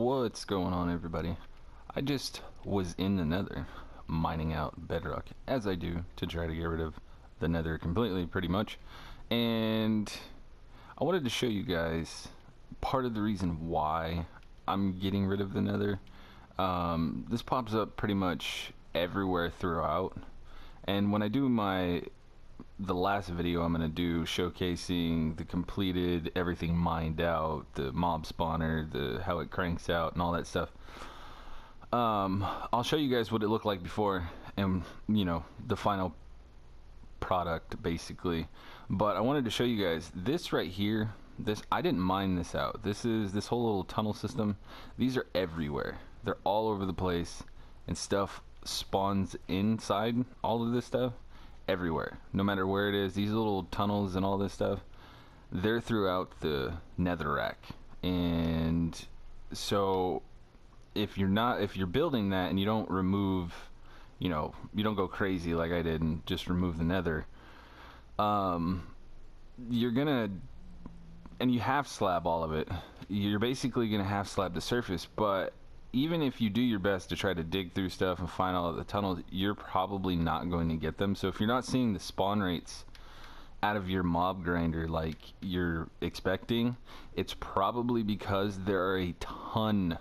What's going on, everybody? I just was in the Nether mining out bedrock, as I do, to try to get rid of the Nether completely, pretty much. And I wanted to show you guys part of the reason why I'm getting rid of the Nether. This pops up pretty much everywhere throughout, and when I do the last video I'm going to do showcasing the completed, everything mined out, the mob spawner, how it cranks out and all that stuff, I'll show you guys what it looked like before and, you know, the final product basically. But I wanted to show you guys this right here. I didn't mine this out. This whole little tunnel system. These are everywhere. They're all over the place, and stuff spawns inside all of this stuff everywhere, no matter where it is. These little tunnels and all this stuff, they're throughout the netherrack. And so if you're building that and you don't remove, you don't go crazy like I did and just remove the nether, you're gonna, and you half slab all of it, you're basically gonna half slab the surface. But even if you do your best to try to dig through stuff and find all of the tunnels, you're probably not going to get them. So if you're not seeing the spawn rates out of your mob grinder like you're expecting, it's probably because there are a ton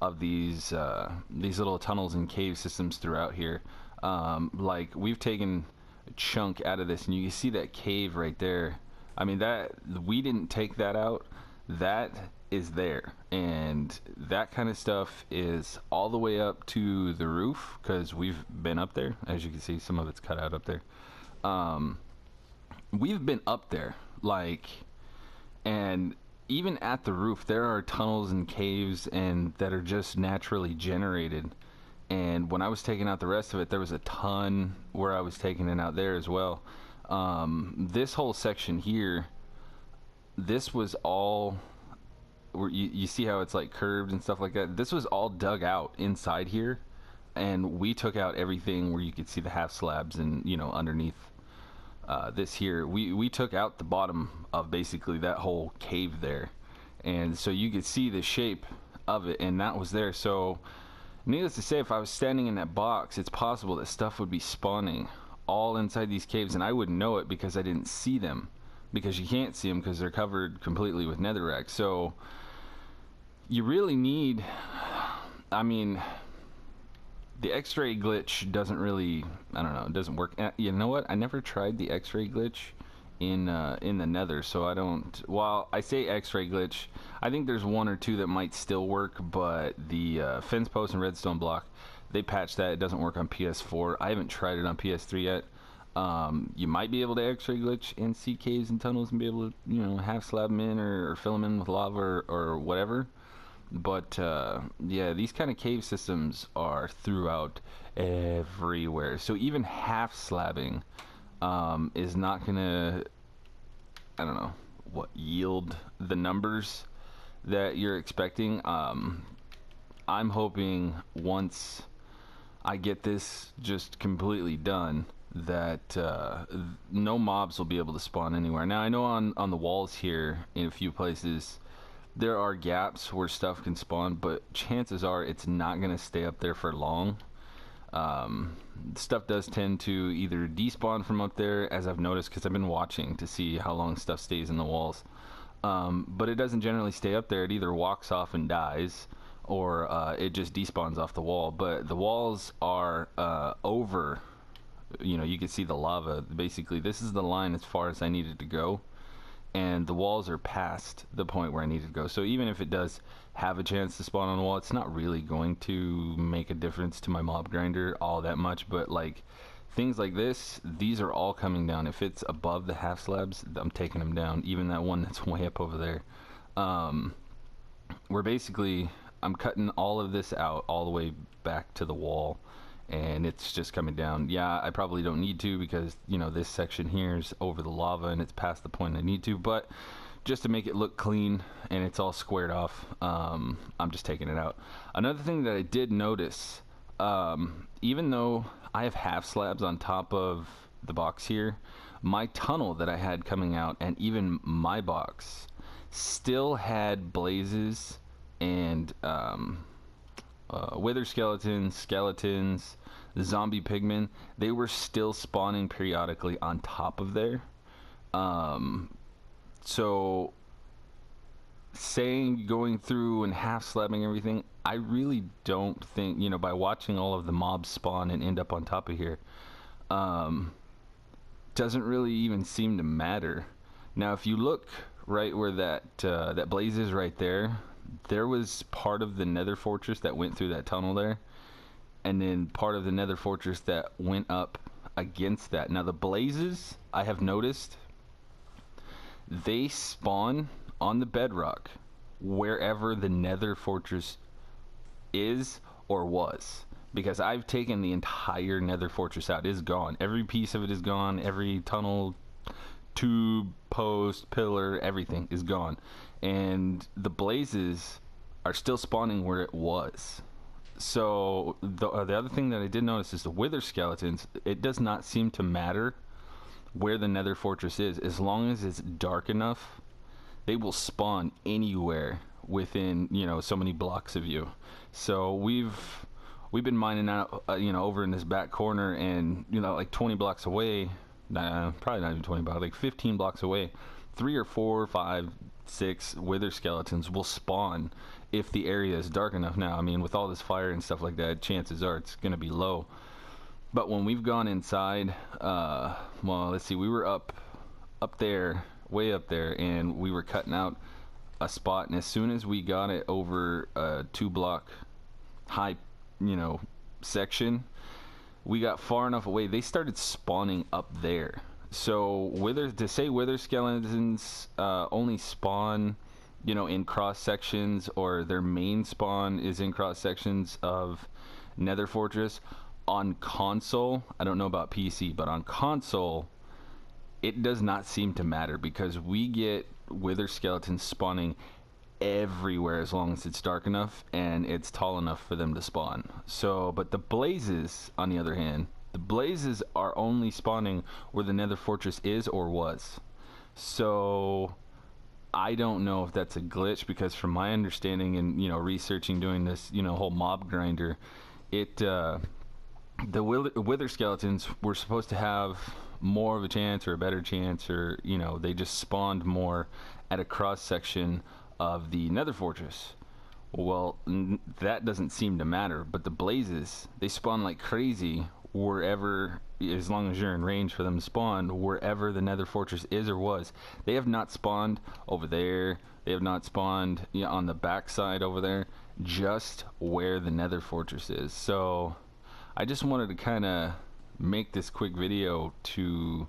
of these little tunnels and cave systems throughout here. Like, we've taken a chunk out of this, and you can see that cave right there. I mean, that we didn't take that out. That is there, and that kind of stuff is all the way up to the roof, because we've been up there. As you can see, some of it's cut out up there. We've been up there, like, and even at the roof there are tunnels and caves and that are just naturally generated. And when I was taking out the rest of it, there was a ton where I was taking it out there as well. This whole section here, this was all where you see how it's like curved and stuff like that. This was all dug out inside here, and we took out everything where you could see the half slabs and, you know, underneath this here. We took out the bottom of basically that whole cave there, and so you could see the shape of it, and that was there. So needless to say, if I was standing in that box, it's possible that stuff would be spawning all inside these caves, and I wouldn't know it because I didn't see them, because you can't see them because they're covered completely with netherrack. So you really need, I mean, the x-ray glitch doesn't really, I don't know, it doesn't work. You know what, I never tried the x-ray glitch in the nether, so I don't, well, I say x-ray glitch, I think there's one or two that might still work, but the fence post and redstone block, they patched that. It doesn't work on PS4. I haven't tried it on PS3 yet. You might be able to x-ray glitch and see caves and tunnels and be able to, you know, half slab them in or fill them in with lava or whatever. But yeah, these kind of cave systems are throughout everywhere. So even half slabbing is not gonna, I don't know what, yield the numbers that you're expecting. I'm hoping once I get this just completely done that no mobs will be able to spawn anywhere. Now I know on the walls here in a few places there are gaps where stuff can spawn, but chances are it's not going to stay up there for long. Stuff does tend to either despawn from up there, as I've noticed, because I've been watching to see how long stuff stays in the walls. But it doesn't generally stay up there. It either walks off and dies, or it just despawns off the wall. But the walls are over, you know, you can see the lava. Basically, this is the line as far as I needed to go, and the walls are past the point where I need to go. So even if it does have a chance to spawn on the wall, it's not really going to make a difference to my mob grinder all that much. But like things like this, these are all coming down. If it's above the half slabs, I'm taking them down. Even that one that's way up over there. We're basically, I'm cutting all of this out all the way back to the wall, and it's just coming down. Yeah, I probably don't need to, because, you know, this section here is over the lava and it's past the point I need to, but just to make it look clean and it's all squared off, I'm just taking it out. Another thing that I did notice, even though I have half slabs on top of the box here, my tunnel that I had coming out and even my box still had blazes and wither skeletons, the zombie pigmen, they were still spawning periodically on top of there. So saying going through and half slabbing everything, I really don't think, you know, by watching all of the mobs spawn and end up on top of here, doesn't really even seem to matter. Now, if you look right where that blaze is right there, there was part of the Nether fortress that went through that tunnel there, and then part of the Nether fortress that went up against that. Now, the blazes, I have noticed, they spawn on the bedrock wherever the Nether fortress is or was, because I've taken the entire Nether fortress out. It is gone. Every piece of it is gone. Every tunnel, tube, post, pillar, everything is gone, and the blazes are still spawning where it was. So the other thing that I did notice is the wither skeletons. It does not seem to matter where the Nether fortress is, as long as it's dark enough. They will spawn anywhere within, you know, so many blocks of you. So we've been mining out, you know, over in this back corner, and you know, like 20 blocks away, probably not even 20 blocks, like 15 blocks away, 3 or 4 or 5, 6 wither skeletons will spawn if the area is dark enough. Now, I mean, with all this fire and stuff like that, chances are it's going to be low. But when we've gone inside, well, let's see, we were up there, way up there, and we were cutting out a spot, and as soon as we got it over a 2-block high, you know, section, we got far enough away, they started spawning up there. So wither skeletons only spawn, you know, in cross sections, or their main spawn is in cross sections of Nether fortress. On console, I don't know about PC, but on console, it does not seem to matter, because we get wither skeletons spawning everywhere as long as it's dark enough and it's tall enough for them to spawn. So, but the blazes, on the other hand, the blazes are only spawning where the Nether fortress is or was. So I don't know if that's a glitch, because from my understanding and, you know, researching, doing this, you know, whole mob grinder, the wither skeletons were supposed to have more of a chance, or a better chance, or, you know, they just spawned more at a cross section of the Nether fortress. Well, that doesn't seem to matter, but the blazes, they spawn like crazy wherever, as long as you're in range for them to spawn, wherever the Nether fortress is or was. They have not spawned over there, they have not spawned, you know, on the backside over there, just where the Nether fortress is. So I just wanted to kind of make this quick video to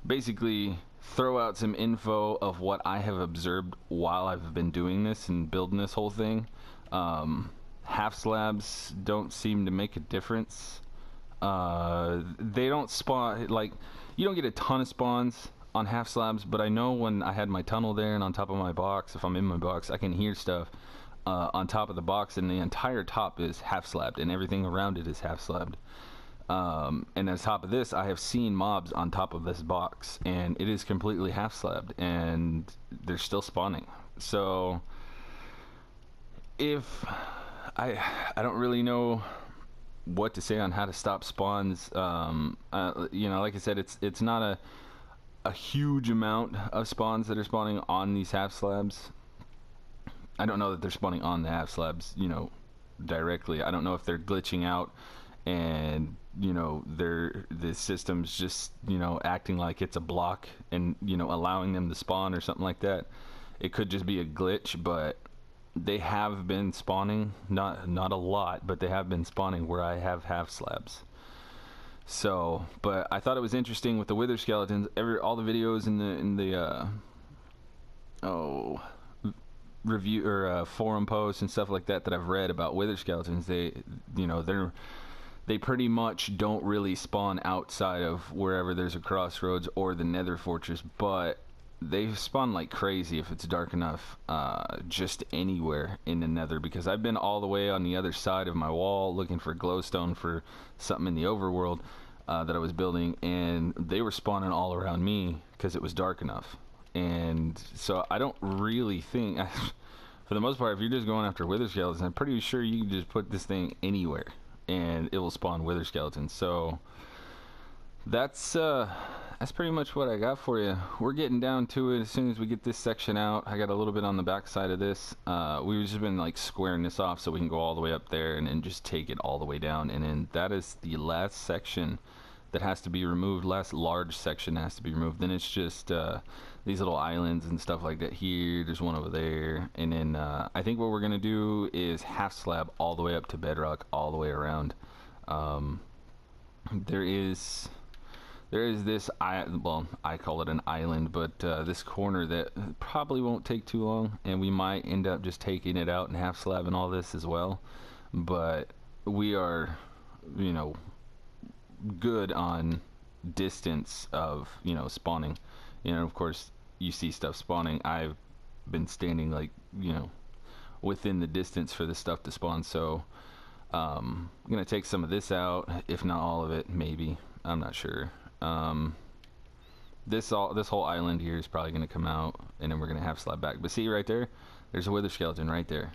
basically throw out some info of what I have observed while I've been doing this and building this whole thing. Half slabs don't seem to make a difference. They don't spawn, like, you don't get a ton of spawns on half slabs, but I know when I had my tunnel there and on top of my box, if I'm in my box, I can hear stuff on top of the box, and the entire top is half slabbed and everything around it is half slabbed. And on top of this, I have seen mobs on top of this box, and it is completely half slabbed, and they're still spawning. So if I don't really know what to say on how to stop spawns. You know, like I said, it's not a huge amount of spawns that are spawning on these half slabs. I don't know that they're spawning on the half slabs, you know, directly. I don't know if they're glitching out and, you know, the system's just, you know, acting like it's a block and, you know, allowing them to spawn or something like that. It could just be a glitch, but they have been spawning, not a lot, but they have been spawning where I have half slabs. So, but I thought it was interesting with the wither skeletons. All the videos in the review or forum posts and stuff like that that I've read about wither skeletons, they pretty much don't really spawn outside of wherever there's a crossroads or the Nether fortress, but they spawn like crazy if it's dark enough, just anywhere in the Nether, because I've been all the way on the other side of my wall looking for glowstone for something in the overworld that I was building, and they were spawning all around me because it was dark enough. And so I don't really think for the most part, if you're just going after wither skeletons, I'm pretty sure you can just put this thing anywhere and it will spawn wither skeletons. So that's pretty much what I got for you. We're getting down to it as soon as we get this section out. I got a little bit on the back side of this. We've just been like squaring this off so we can go all the way up there and then just take it all the way down. And then that is the last section that has to be removed. Last large section has to be removed. Then it's just these little islands and stuff like that here. There's one over there. And then I think what we're going to do is half slab all the way up to bedrock all the way around. There is this, well, I call it an island, but this corner that probably won't take too long, and we might end up just taking it out and half slabbing all this as well. But we are, you know, good on distance of, you know, spawning. You know, of course, you see stuff spawning. I've been standing, like, you know, within the distance for this stuff to spawn, so I'm gonna take some of this out, if not all of it, maybe. I'm not sure. This whole island here is probably gonna come out, and then we're gonna half slab back. But see right there, there's a wither skeleton right there.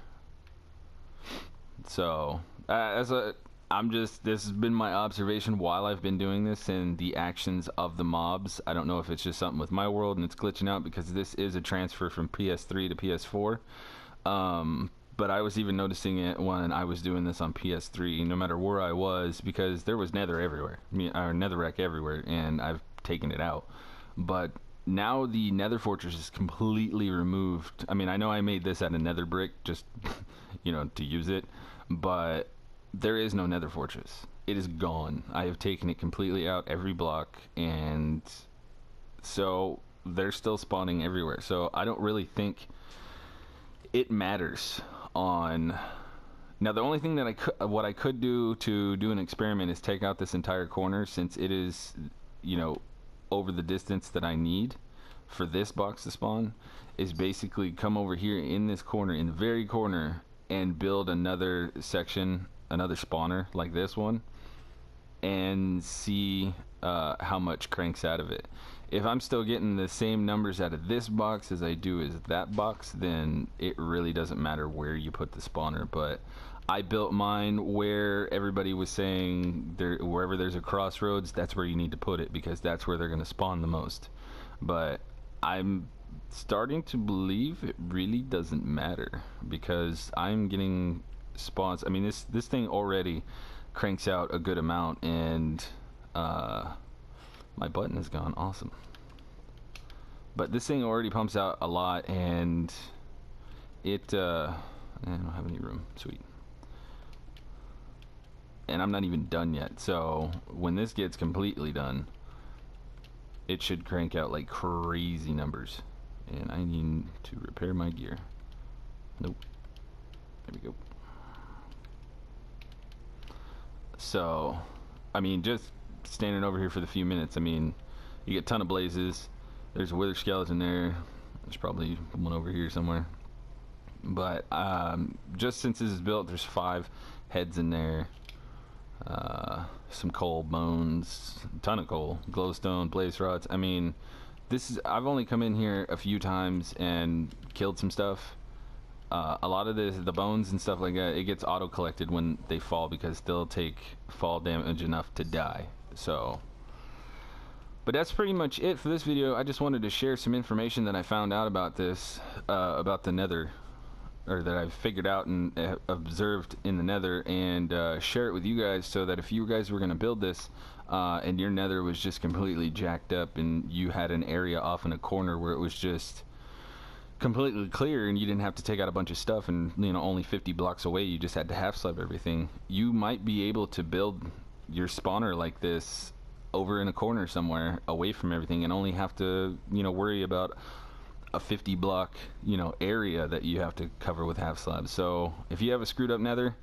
So this has been my observation while I've been doing this and the actions of the mobs. I don't know if it's just something with my world and it's glitching out, because this is a transfer from PS3 to PS4. But I was even noticing it when I was doing this on PS3, no matter where I was, because there was nether everywhere, or netherrack everywhere, and I've taken it out. But now the nether fortress is completely removed. I mean, I know I made this out of nether brick just, you know, to use it, but there is no nether fortress. It is gone. I have taken it completely out, every block, and so they're still spawning everywhere. So I don't really think it matters on. Now the only thing that what I could do to do an experiment is take out this entire corner, since it is, you know, over the distance that I need for this box to spawn, is basically come over here in this corner, in the very corner, and build another section, another spawner like this one, and see how much cranks out of it. If I'm still getting the same numbers out of this box as I do as that box, then it really doesn't matter where you put the spawner. But I built mine where everybody was saying wherever there's a crossroads, that's where you need to put it, because that's where they're going to spawn the most. But I'm starting to believe it really doesn't matter, because I'm getting spawns. I mean, this thing already cranks out a good amount, and my button is gone. Awesome. But this thing already pumps out a lot, and it I don't have any room. Sweet. And I'm not even done yet, so when this gets completely done, it should crank out like crazy numbers. And I need to repair my gear. Nope. There we go. So I mean, just standing over here for the few minutes, I mean, you get a ton of blazes. There's a wither skeleton there. There's probably one over here somewhere. But just since this is built, there's 5 heads in there. Some coal bones, a ton of coal, glowstone, blaze rods. I mean, I've only come in here a few times and killed some stuff. A lot of the bones and stuff like that, it gets auto collected when they fall, because they'll take fall damage enough to die. So, but that's pretty much it for this video. I just wanted to share some information that I found out about this, about the nether, or that I've figured out and observed in the nether, and share it with you guys, so that if you guys were going to build this and your nether was just completely jacked up, and you had an area off in a corner where it was just completely clear, and you didn't have to take out a bunch of stuff, and you know, only 50 blocks away you just had to half slab everything, you might be able to build your spawner like this over in a corner somewhere away from everything, and only have to, you know, worry about a 50 block, you know, area that you have to cover with half slabs. So if you have a screwed up nether,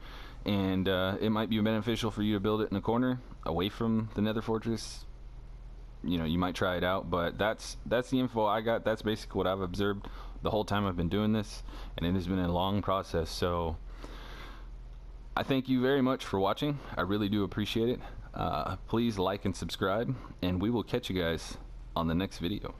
and it might be beneficial for you to build it in a corner away from the nether fortress, you know, you might try it out. But that's the info I got. That's basically what I've observed the whole time I've been doing this, and it has been a long process. So I thank you very much for watching. I really do appreciate it. Please like and subscribe, and we will catch you guys on the next video.